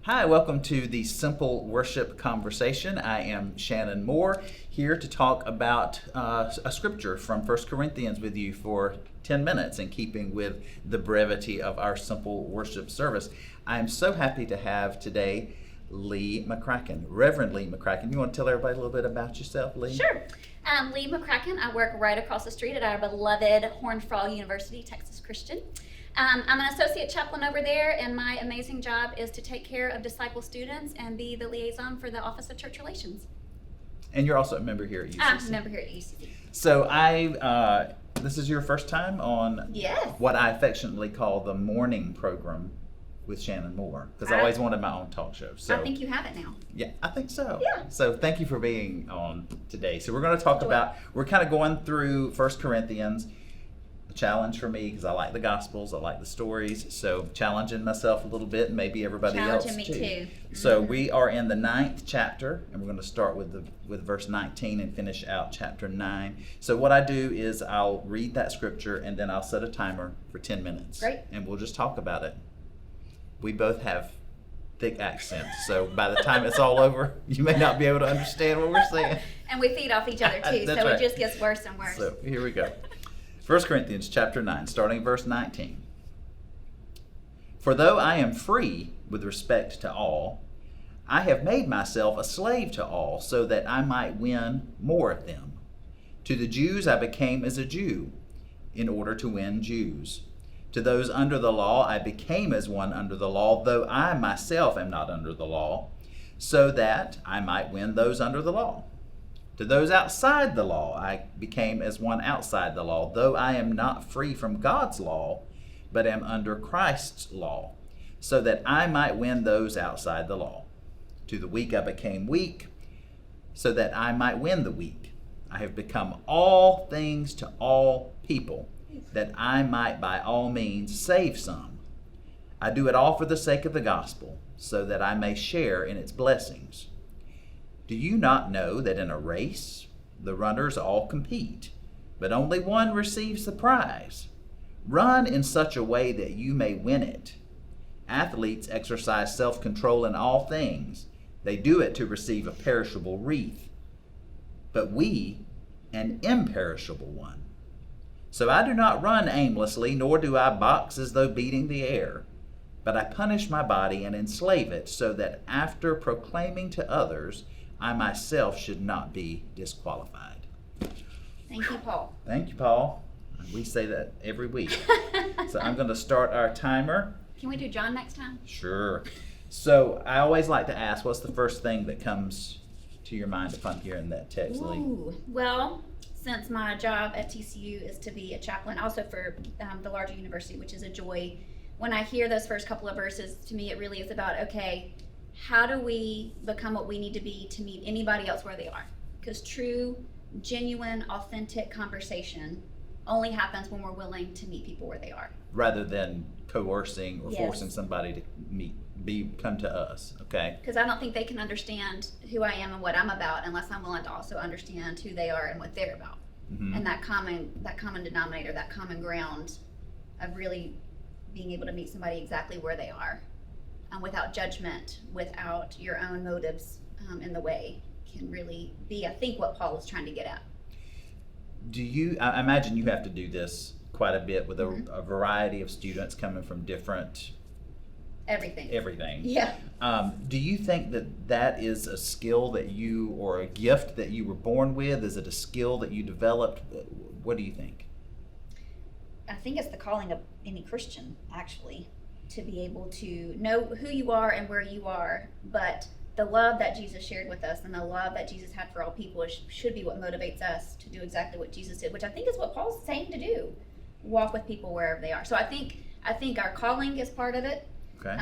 Hi, welcome to the Simple Worship Conversation. I am Shannon Moore, here to talk about a scripture from 1 Corinthians with you for 10 minutes in keeping with the brevity of our Simple Worship service. I am so happy to have today Lee McCracken, Reverend Lee McCracken. You want to tell everybody a little bit about yourself, Lee? Sure. Lee McCracken. I work right across the street at our beloved Horned Frog University, Texas Christian. I'm an associate chaplain over there, and my amazing job is to take care of disciple students and be the liaison for the Office of Church Relations. And you're also a member here at UCC. I'm a member here at UCC. So this is your first time on Yes. what I affectionately call the morning program with Shannon Moore, because I always wanted my own talk show. So I think you have it now. yeah, I think so. Yeah. So thank you for being on today. So we're going to talk about, we're kind of going through 1 Corinthians, a challenge for me because I like the Gospels, I like the stories, so challenging myself a little bit and maybe everybody else Challenging me too. So we are in the 9th chapter, and we're going to start with verse 19 and finish out chapter 9. So what I do is I'll read that scripture and then I'll set a timer for 10 minutes. Great. And we'll just talk about it. We both have thick accents, so by the time it's all over, you may not be able to understand what we're saying. And we feed off each other too, That's so right. it just gets worse and worse. So here we go. 1 Corinthians chapter 9, starting verse 19. For though I am free with respect to all, I have made myself a slave to all, so that I might win more of them. To the Jews I became as a Jew, in order to win Jews. To those under the law I became as one under the law, though I myself am not under the law, so that I might win those under the law. To those outside the law I became as one outside the law, though I am not free from God's law, but am under Christ's law, so that I might win those outside the law. To the weak I became weak, so that I might win the weak. I have become all things to all people, that I might by all means save some. I do it all for the sake of the gospel, so that I may share in its blessings. Do you not know that in a race the runners all compete, but only one receives the prize? Run in such a way that you may win it. Athletes exercise self-control in all things. They do it to receive a perishable wreath, but we an imperishable one. So I do not run aimlessly, nor do I box as though beating the air, but I punish my body and enslave it, so that after proclaiming to others, I myself should not be disqualified. Thank you, Paul. Thank you, Paul. We say that every week. So I'm going to start our timer. Can we do John next time? Sure. So I always like to ask, what's the first thing that comes to your mind upon hearing that text, Lee? Ooh. Well, since my job at TCU is to be a chaplain, also for the larger university, which is a joy, when I hear those first couple of verses, to me it really is about, okay, how do we become what we need to be to meet anybody else where they are? Because true, genuine, authentic conversation only happens when we're willing to meet people where they are. Rather than coercing or Yes. forcing somebody to come to us, okay? Because I don't think they can understand who I am and what I'm about unless I'm willing to also understand who they are and what they're about. Mm-hmm. And that common denominator, that common ground of really being able to meet somebody exactly where they are, without judgment, without your own motives in the way, can really be, I think, what Paul was trying to get at. I imagine you have to do this quite a bit with Mm-hmm. a variety of students coming from different everything. Yeah. Do you think that is a skill that you, or a gift that you were born with? Is it a skill that you developed? What do you think? I think it's the calling of any Christian, actually, to be able to know who you are and where you are, but the love that Jesus shared with us and the love that Jesus had for all people should be what motivates us to do exactly what Jesus did, which I think is what Paul's saying to do. Walk with people wherever they are. So I think our calling is part of it. Okay.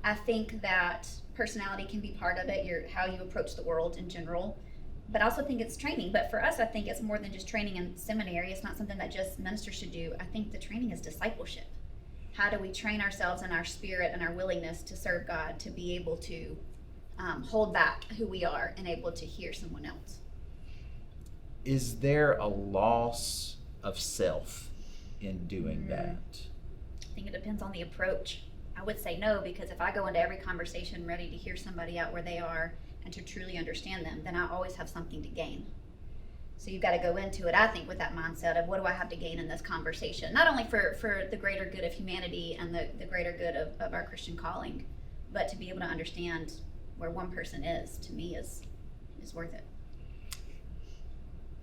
I think that personality can be part of it, how you approach the world in general. But I also think it's training. But for us, I think it's more than just training in seminary. It's not something that just ministers should do. I think the training is discipleship. How do we train ourselves in our spirit and our willingness to serve God, to be able to hold back who we are and able to hear someone else? Is there a loss of self in doing that? I think it depends on the approach. I would say no, because if I go into every conversation ready to hear somebody out where they are and to truly understand them, then I always have something to gain. So you've got to go into it, I think, with that mindset of what do I have to gain in this conversation? Not only for the greater good of humanity and the greater good of our Christian calling, but to be able to understand where one person is, to me, is worth it.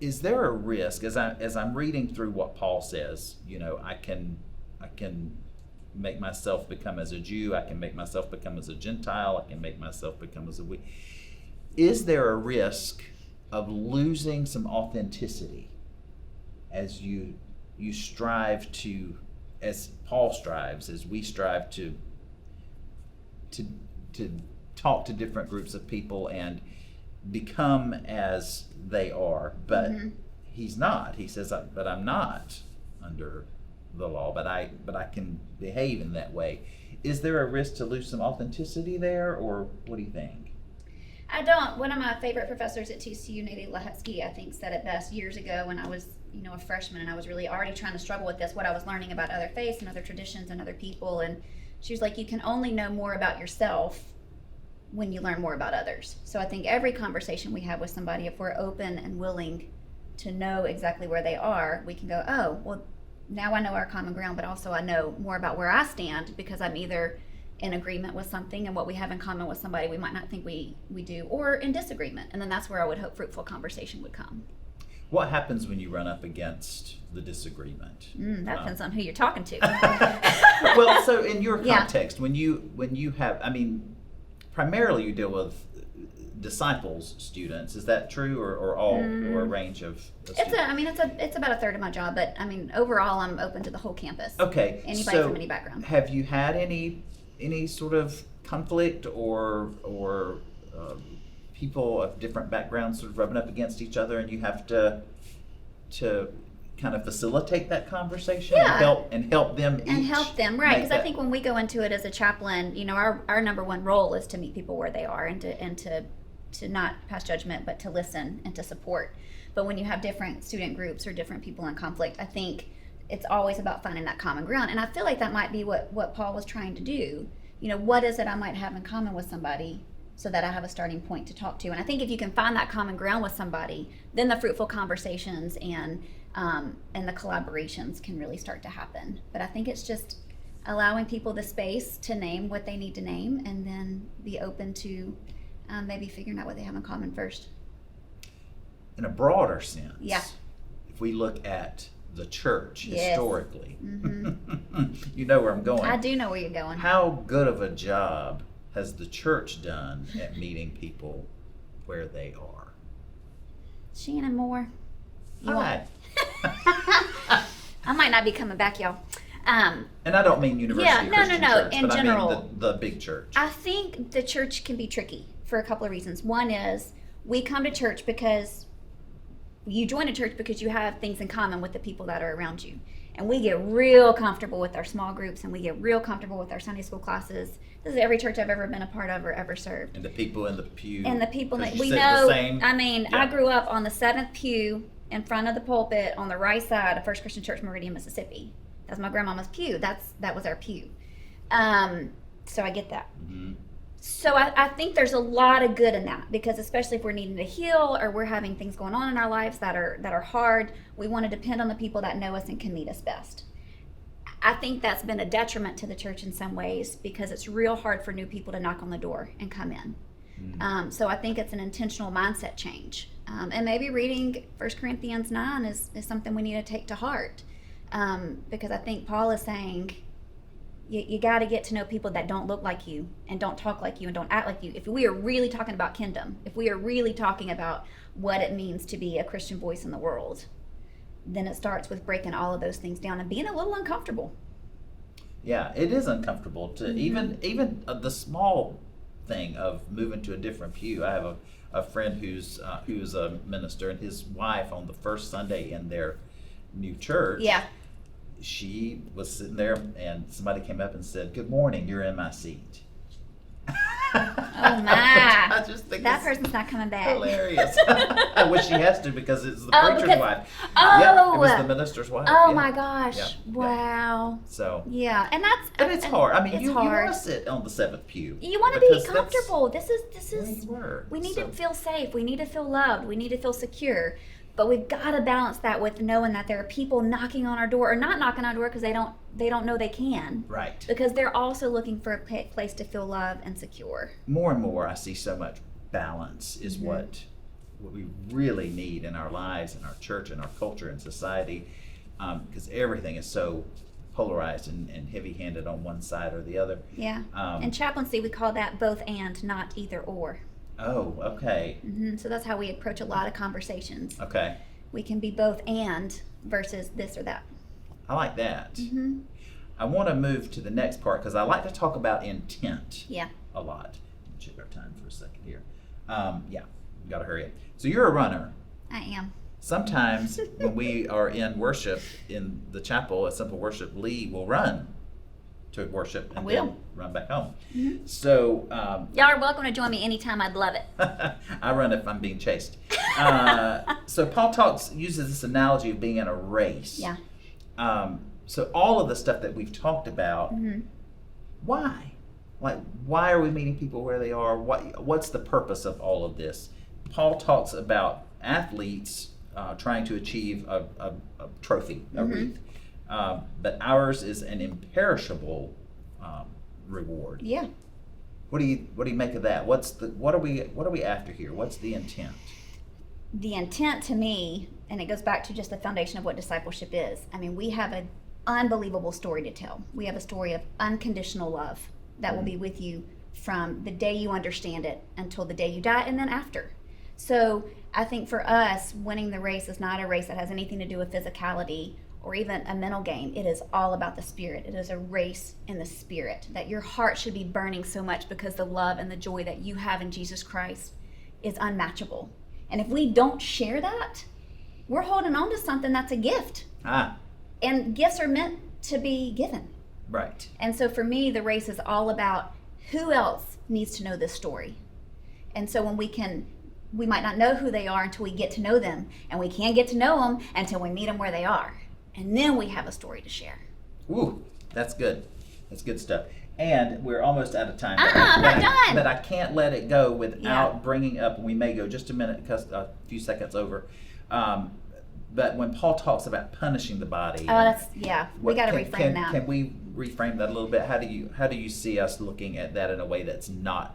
Is there a risk, as I'm reading through what Paul says, I can make myself become as a Jew, I can make myself become as a Gentile, I can make myself become as a we. Is there a risk of losing some authenticity as you strive to, as Paul strives, as we strive to talk to different groups of people and become as they are, but he's not. He says, but I'm not under the law, but I can behave in that way. Is there a risk to lose some authenticity there, or what do you think? I don't. One of my favorite professors at TCU, Nadie Lahetsky, I think said it best years ago when I was, a freshman, and I was really already trying to struggle with this, what I was learning about other faiths and other traditions and other people. And she was like, you can only know more about yourself when you learn more about others. So I think every conversation we have with somebody, if we're open and willing to know exactly where they are, we can go, oh, well, now I know our common ground, but also I know more about where I stand because I'm either in agreement with something and what we have in common with somebody we might not think we do, or in disagreement. And then that's where I would hope fruitful conversation would come. What happens when you run up against the disagreement? That depends on who you're talking to. Well, so in your context, when you have, primarily you deal with disciples, students. Is that true, or all, or a range of students? It's about a third of my job, but overall I'm open to the whole campus. Okay. Anybody from any background. Have you had any sort of conflict or people of different backgrounds sort of rubbing up against each other, and you have to kind of facilitate that conversation and help them right? Because I think when we go into it as a chaplain, our number one role is to meet people where they are and to not pass judgment, but to listen and to support. But when you have different student groups or different people in conflict, I think it's always about finding that common ground. And I feel like that might be what Paul was trying to do. What is it I might have in common with somebody so that I have a starting point to talk to? And I think if you can find that common ground with somebody, then the fruitful conversations and the collaborations can really start to happen. But I think it's just allowing people the space to name what they need to name, and then be open to maybe figuring out what they have in common first. In a broader sense, if we look at the church historically, Mm-hmm. you know where I'm going. I do know where you're going. How good of a job has the church done at meeting people where they are? Shannon Moore. Hi. I might not be coming back, y'all. And I don't mean University Christian Church, in but general, I mean the big church. I think the church can be tricky for a couple of reasons. One is we come to church because you join a church because you have things in common with the people that are around you. And we get real comfortable with our small groups, and we get real comfortable with our Sunday school classes. This is every church I've ever been a part of or ever served. And the people in the pew. And the people that we sit know. The same. I grew up on the 7th pew in front of the pulpit on the right side of First Christian Church, Meridian, Mississippi. That's my grandmama's pew. That was our pew. So I get that. Mm-hmm. So I think there's a lot of good in that, because especially if we're needing to heal or we're having things going on in our lives that are hard, we want to depend on the people that know us and can meet us best. I think that's been a detriment to the church in some ways, because it's real hard for new people to knock on the door and come in. Mm-hmm. So I think it's an intentional mindset change. And maybe reading 1 Corinthians 9 is something we need to take to heart, because I think Paul is saying, you got to get to know people that don't look like you and don't talk like you and don't act like you. If we are really talking about kingdom, if we are really talking about what it means to be a Christian voice in the world, then it starts with breaking all of those things down and being a little uncomfortable. Yeah, it is uncomfortable to even the small thing of moving to a different pew. I have a friend who's a minister, and his wife on the first Sunday in their new church. Yeah. She was sitting there, and somebody came up and said, "Good morning, you're in my seat." Oh my! Yeah. I just think That it's person's not coming back. hilarious. I wish she has to because it's the Oh, preacher's because- wife. Oh. Yeah, it was the minister's wife. Oh yeah. my gosh. Yeah, yeah. Wow. So, Yeah. And that's and it's hard. I mean, it's you hard. want to sit on the seventh pew. You want to be because that's comfortable. This where is you were. we need So- to feel safe. We need to feel loved. We need to feel secure. But we've got to balance that with knowing that there are people knocking on our door or not knocking on our door because they don't know they can. Right. Because they're also looking for a place to feel loved and secure. More and more, I see so much balance is Mm-hmm. what we really need in our lives, in our church, in our culture, and society, because everything is so polarized and heavy-handed on one side or the other. Yeah. Um, In chaplaincy, we call that both and, not either or. Oh, okay, So that's how we approach a lot of conversations. okay. We can be both and versus this or that. I like that. Mm-hmm. I want to move to the next part because I like to talk about intent Yeah. a lot. Check our time for a second here. Yeah, we got to hurry up. So you're a runner. I am. Sometimes when we are in worship in the chapel at Simple Worship, Lee will run to worship and I will. then run back home. Mhm. So Y'all are welcome to join me anytime. I'd love it. I run if I'm being chased. So Paul uses this analogy of being in a race. Yeah. So all of the stuff that we've talked about, Mm-hmm. why? Like, why are we meeting people where they are? What's the purpose of all of this? Paul talks about athletes trying to achieve a trophy, a Mm-hmm. wreath, but ours is an imperishable reward. Yeah. What do you make of that? What are we after here? What's the intent? The intent to me, and it goes back to just the foundation of what discipleship is. I mean, we have an unbelievable story to tell. We have a story of unconditional love that will be with you from the day you understand it until the day you die and then after. So I think for us, winning the race is not a race that has anything to do with physicality or even a mental game. It is all about the spirit. It is a race in the spirit, that your heart should be burning so much because the love and the joy that you have in Jesus Christ is unmatchable. And if we don't share that, we're holding on to something that's a gift. And gifts are meant to be given. Right. And so for me, the race is all about who else needs to know this story. And so when we might not know who they are until we get to know them, and we can't get to know them until we meet them where they are. And then we have a story to share. Ooh, that's good. That's good stuff. And we're almost out of time. I'm not done. But I can't let it go without Yeah. bringing up, we may go just a minute, because a few seconds over. But when Paul talks about punishing the body. We got to reframe can, that. Can we reframe that a little bit? How do you see us looking at that in a way that's not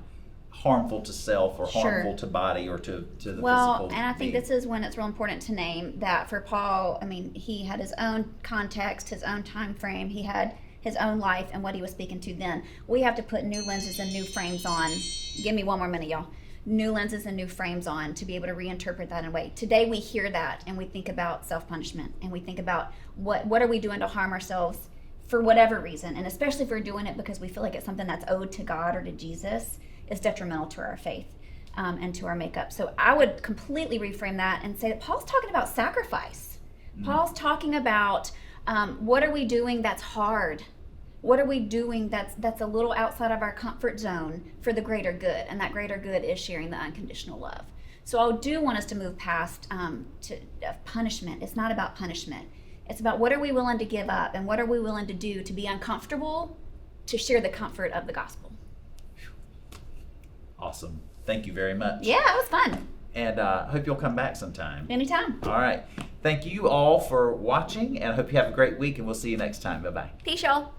harmful to self or Sure. harmful to body or to the Well, physical and I think being? this is when it's real important to name that for Paul, I mean, he had his own context, his own time frame, he had his own life and what he was speaking to then. We have to put new lenses and new frames on. Give me one more minute, y'all. New lenses and new frames on to be able to reinterpret that in a way. Today we hear that and we think about self-punishment and we think about what are we doing to harm ourselves for whatever reason, and especially if we're doing it because we feel like it's something that's owed to God or to Jesus, is detrimental to our faith and to our makeup. So I would completely reframe that and say that Paul's talking about sacrifice. Paul's talking about what are we doing that's hard? What are we doing that's a little outside of our comfort zone for the greater good? And that greater good is sharing the unconditional love. So I do want us to move past punishment. It's not about punishment. It's about what are we willing to give up and what are we willing to do to be uncomfortable to share the comfort of the gospel. Awesome. Thank you very much. Yeah, it was fun. And I hope you'll come back sometime. Anytime. All right. Thank you all for watching, and I hope you have a great week, and we'll see you next time. Bye-bye. Peace, y'all.